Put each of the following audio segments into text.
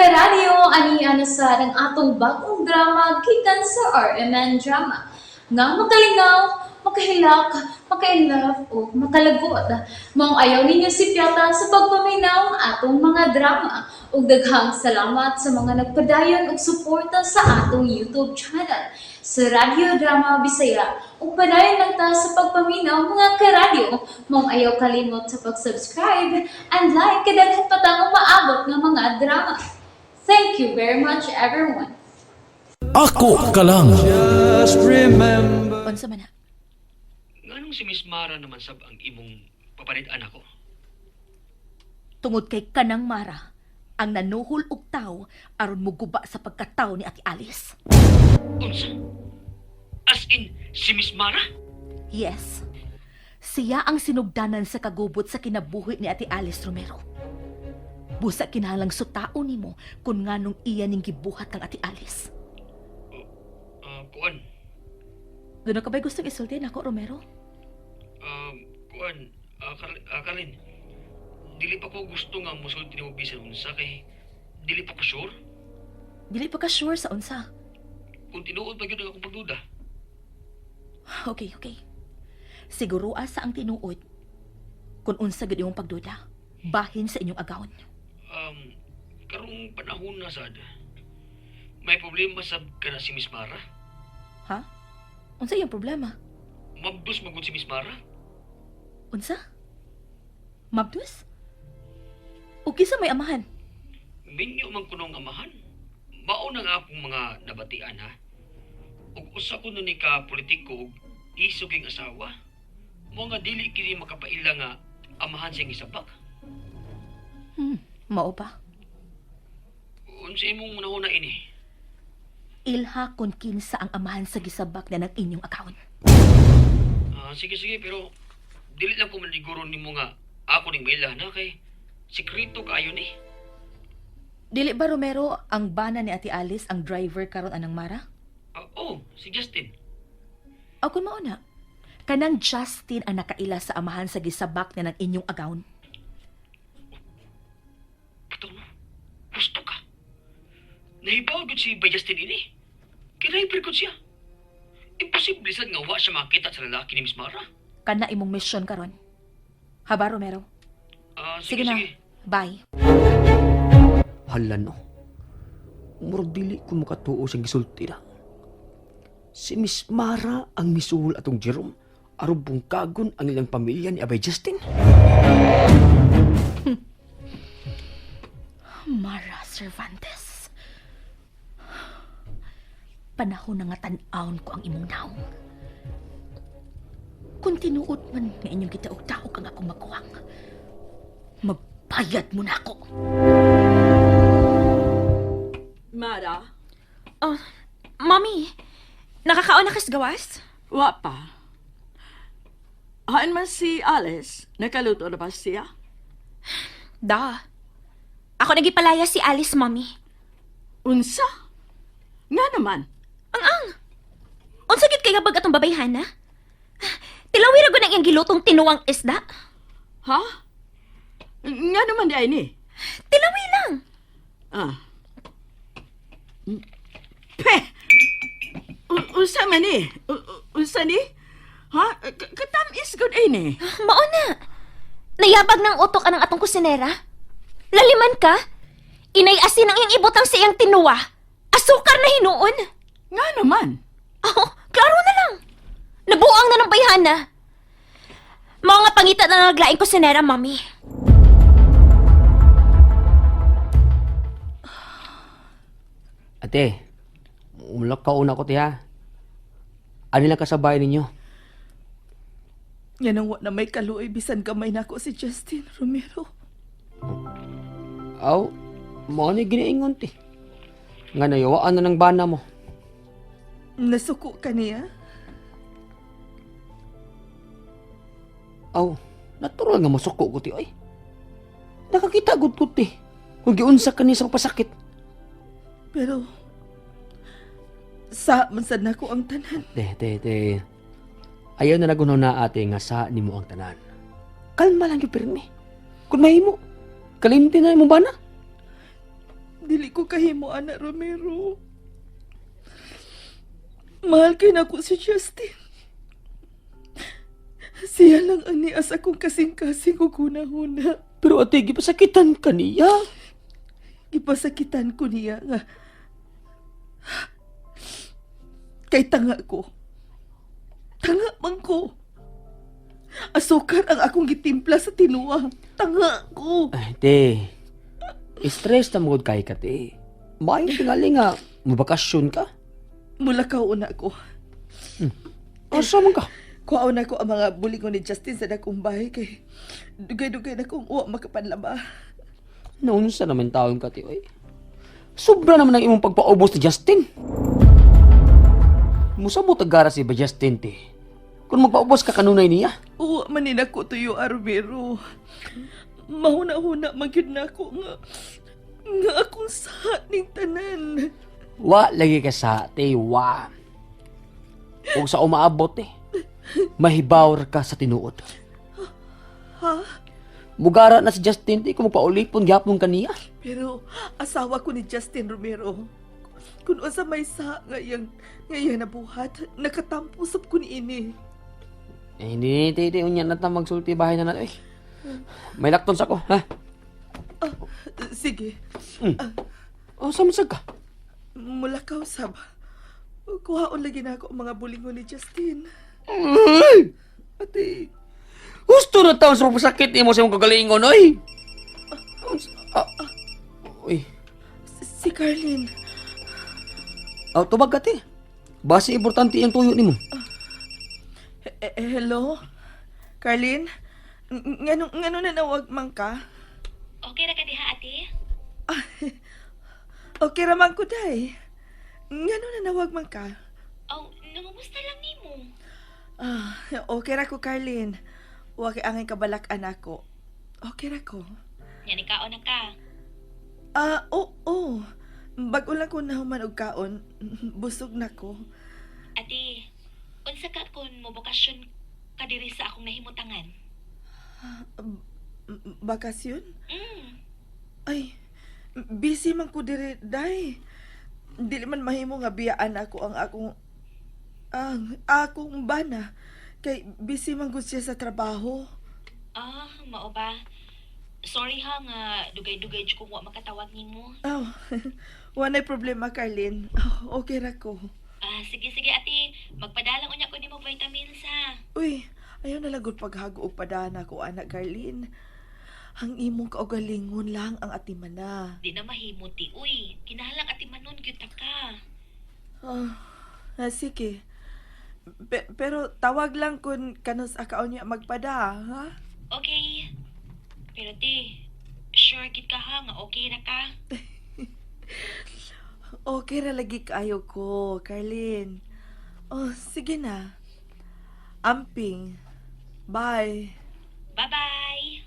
karadyo, aniya na sa ng atong bagong drama gikan sa RMN Drama. Nga makalingaw, makahilak, maka-inlove, o makalagod. Maong ayaw ninyo si Piata sa pagpaminaw ang atong mga drama. Ug daghang salamat sa mga nagpadayon ug suporta sa atong YouTube channel sa Radyo Drama Bisaya. Ug padayon lang ta sa pagpaminaw mga karadyo. Maong ayaw kalimot sa pag-subscribe and like kadaghan pa tang maabot nga mga drama. Thank you very much everyone. Ako ka lang. Just remember. Unsa man na? Nganong si Miss Mara naman sab ang imong papanid-an ako? Tungod kay kanang Mara, ang nanuhol og tawo aron muguba sa pagkatawo ni Ate Alice. Unsa? As in, si Miss Mara? Yes. Siya ang sinugdanan sa kagubot sa kinabuhi ni Ate Alice Romero. Busa kinalang sutao nimo kung nganong iya ning gibuhat kang Ate Alice. Kuan. Doon ka ba'y gustong isulti nako, Romero? Kuan. Kalin. Dili pa ko gusto nga musulti ni mo bisan unsa kay dili pa ko sure. Dili pa ka sure sa unsa. Kung tinuod pa gyud ang akong pagduda. Okay. Siguro asa ang tinuod. Kung unsa gid imong pagduda, bahin sa inyong agawon. Karong panahon na sad. May problema sab kana si Miss Mara. Ha? Unsa iyong problema? Mabdus magud si Miss Mara. Unsa? Mabdus? O kisa may amahan? Minyo man kunong amahan. Mao na nga akong mga nabatian ha. Ug usa ko nun ni ka politiko ug isuging asawa. Mo nga dili kini makapaila nga amahan siyang isabak. Mao pa. Unsa imong munahuna ini? Ilha kon kinsa ang amahan sa gisabak na ng inyong akawon. Sige pero dili lang ko maniguro nimo nga ako ning maila na kay sikreto kaayo ni. Dili ba, Romero, ang bana ni Ate Alice ang driver karon anang Mara? Si Justin. O kung mao na, kanang Justin ang nakaila sa amahan sa gisabak na ng inyong agawon. Ito mo, gusto ka. Nahibaw gud si Justin ini. Kinaiper ko siya. Imposible sad nga wa siya makita sa lalaki ni Miss Mara. Kana imong mission karon. Haba, Romero? Sige. Bye. Hala no. Murag dili ko makatuo sa gisulti na. Si Miss Mara ang misuhol atong Jerome aron bungkagon ang ilang pamilya ni Abay Justin. Mara Cervantes. Panahon na nga tan-awon ko ang imong naong. Kung tinuod man nga inyong gitaog-taog ang akong makuwang, magbayad mo na ako. Mara, Mami, nakakaon na kas gawas? wa pa. Haan man si Alice, nakaluto na ba siya? Da. Ako nagipalaya si Alice, Mami. Unsa? Nga naman. Ang! Unsa gid kay gabag atong babayhan, ha? Tilawira ko na iyang gilutong tinuwang isda. Ha? Nga naman di ay ni. Tilawi lang. Peh! Unsa man ni? Unsa ni? Ha? Katamis good ay ni. Mao na. Nayabag ng utok anang atong kusinera. Laliman ka? Inay asin ang iyang ibutang sa iyang tinuwa. Asukar na hinuon. Nga naman. Oh, klaro na lang. Nabuang na ng bayhana. Mga pangita na naglaing kusinera, Mami. Ate, ulak ka una ko tiya. Ano lang kasabay ninyo? Yan ang wa na may kaluoy bisan gamay nako si Justin Romero. Aw, mo ni giniingon ti. Nga nayawaan na ng bana mo. Nasuko ka niya? Aw, natural nga masuko ko ti ay. Nakakita gud ko ti. Kung giunsa ka ni sa pasakit. Pero sa man sad nako ang tanan. Te. Ayaw na nagunaw na ate nga sa nimo ang tanan. Kalma lang yung pirmi. Kung mahimo, kalimti na mo ba na? Di dili ko kahimo, Ana Romero. Mahal kay nako si Justin. Siya lang ang nias akong kasing-kasing o hunahuna. Pero ate, gipasakitan ka niya. Ipasakitan ko niya nga. Kay tanga ko. Tanga man ko. Asukar ang akong gitimpla sa tinuwa. Tanga ko. Ay, te. Stress na magod kay ka, te. Maayong tingali nga, mabakasyon ka. Mula kauna ko. Asa man ka? Kuhaon ako ang mga bulingon ni Justin sa dakong bahay kay dugay-dugay na kong uwa makapanlaba. Naunsa naman taon ka, te, oy. Sobra naman ang imong pagpaubos ni Justin. Musa mo tagara si ba Justin, te? Kung magpaubos ka kanunay niya. Uwa manin ako tuyo, Arvero. Mahuna-huna magyud na ako nga akong sa ning tanan. Wa lagi ka sa, te, wa. Kung sa umaabot, te, mahibawar ka sa tinuod. Ha? Mugara na si Justin, te, kung magpaulipon gyapon kaniya. Pero asawa ko ni Justin Romero. Kung usa may sa ngayon nabuhat, nakatampusap ko ni ini. Eh, hindi, te, unya na ta magsulti bahay na natin, eh. May laktons ako, ha? Sige, Oh, samasag ka. mula ka usab. Kuhaon lagi na ako ang mga bulingon ni Justin. Ate, Gusto na taon sa pagpasakit ni mo sa mong kagalingon, oy. Uy, si Carlin. tubag ka, te. Basi importante yung tuyo ni mo. Hello? Carlin? Ngano na nawag man ka? Okay ra ka diha, ate? Okay raman ko, day. Ngano na nawag man ka? Oh, nangumusta lang nimo. Okay ra ko, Carlin. Huwag angay kabalak anak ko. Okay ra ko. Yan ikaw na ka. Oo. Bago lang ko nahuman og kaon, busog na ko. Ate, unsa ka kun mo bakasyon ka diri sa akong nahimutangan? Bakasyon? Mm. Ay, busy man ko diri, day. Dili man mahimo nga biyaan ako ang akong bana. Kay busy man gud siya sa trabaho. Mao ba? Sorry ha nga dugay-dugay jud kung wa makatawag nimo. Oh, wanay problema, Carlin. Okay ra ko. Sige ate, magpadalang unya ko nimo vitamins ha. Uy, ayaw na lagod paghago og padana ko, anak Carlin. Ang imong kaugalingon lang ang atimana. Di na mahimuti uy. Kinahanglan atimanon gyud ta ka. Sige. Pero tawag lang kung kanos akaon niya magpada, ha? Okay. Pero ti, sure gid ka ha nga okay ra ka? Okay ra lagi kaayo ko, Carlin. Oh, sige na. Amping. Bye. Bye-bye.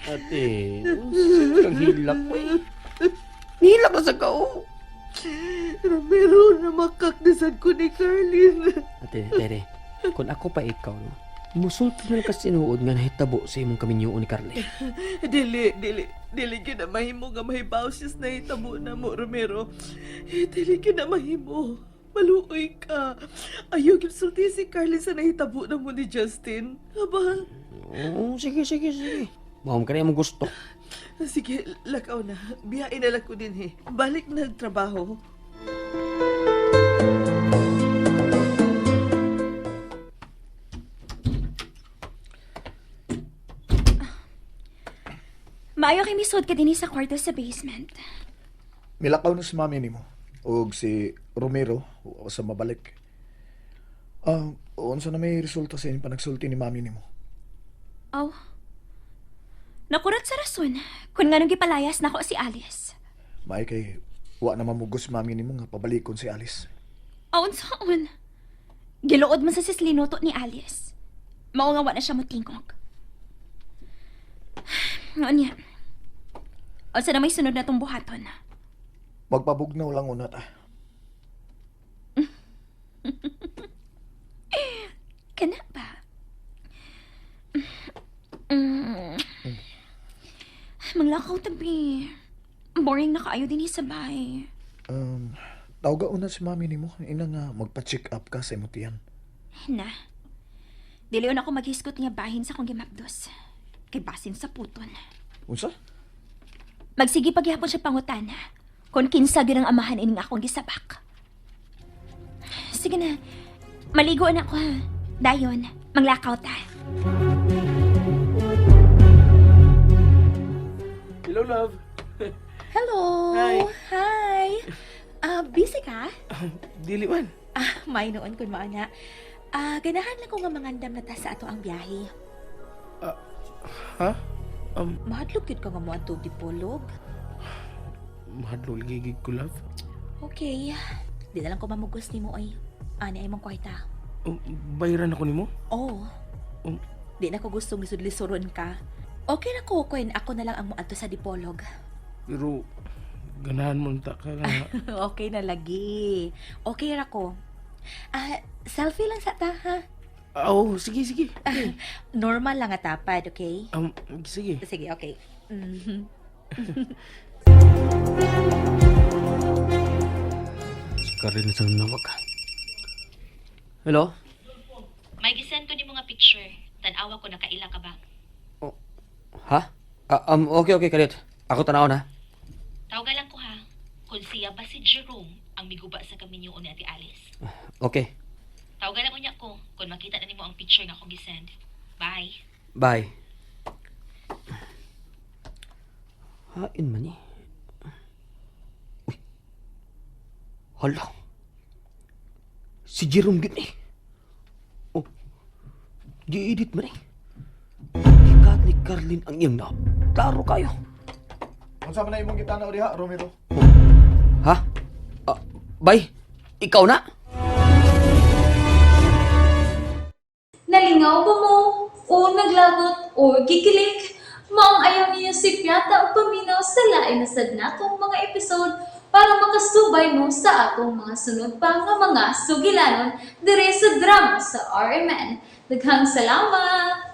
Ate, kang hilak mo, eh. Nihilak na sa kao. Romero na makakdasan ko ni Carlin. Ate, tere, kung ako pa ikaw, no, musulti na lang kasi sinuod nga nahitabo sa imong kaminyoon ni Carly. Dili ka na mahimo nga mahibaw siya na hitabo na mo, Romero. Dili ka na mahimo. Maluoy ka. Ayaw sulti si Carlin sa nahitabo na mo ni Justin. Aba? Oo, sige. Mahom ka na yung gusto. Sige, lakaw na. Biyain na lang ko din, he. Balik na trabaho. Maayo kay misud ka dinhi sa kwarto sa basement. Milakaw na si mami nimo og si Romero o sa mabalik. Unsa na may resulta sa inyong panagsulti ni mami nimo? Oh. Nakurat sa rason kung nga nung gipalayas nako si Alice. May kay wa na mamugos si mami nimo nga pabalikon si Alice. Aun saan? Giluod man sa sislinuto ni Alice. Mao nga wa na siya motingkog. Noon niya. O sa na may sunod na tong buhaton. Magpabugnaw lang una ta. Bi. Boring na kaayo din sa bahay. Tawga una si mami nimo. Ina nga magpa-check up ka sa imutian. Na. Dili na ako maghiskot nga bahin sa kong gimapdos. Kay basin sa puton. Unsa? Magsige pagyapon siya pangutan. Kung kinsa gyud ang amahan ining akong gisabak. Sige na. Maligo na ako ha. Dayon, manglakaw ta. Hello, love. Hello! Hi. Hi! Busy ka? Dili man. May noon kun maana. Ganahan lang ko nga mangandam na ta sa ato ang biyahe. Ha? Mahadlok yun ka nga mo atog di polog. Mahadlol gigig ko, love. Okay. Di na lang ko mamugos ni mo ay. Ani ay mong kwarta. Bayaran ako nimo? Oo. Um, Di na ko gustong lisod-lisoron ka. Okay na ko, Kwen. Ako na lang ang muadto sa dipolog. Pero, ganahan mo ta ka nga. Okay na lagi. Okay ra ko. Selfie lang sa ta, ha? Oo, sige, sige. Normal lang at tapad, okay? Sige. Sige, okay. Mhm. Karin sa nawag. Hello? May gisend ko ni mga picture. Tanawa ko nakaila ka ba? Ha? Okay, kalit. Ako tanaw na. Tawagan lang ko ha. Kung siya ba si Jerome ang miguba sa kaminyo ni Ate Alice. Okay. Tawagan lang unya ko kung makita na nimo ang picture nga akong gisend. Bye. Bye. Hain man eh. Uy. Hala. Si Jerome gid eh. Oh. Gi-edit man eh. Ikat ni Carlin ang iyang na. Klaro kayo. Unsa man na imong gitanaw diha, Romero? Ha? Bay, ikaw na? Nalingaw ba mo? O naglagot? O gikilik? Maong ayaw niya si Piata o paminaw sa lain na sad natong mga episode para makasubay mo sa atong mga sunod pa nga mga sugilanon dire sa drama sa RMN. Daghang salamat!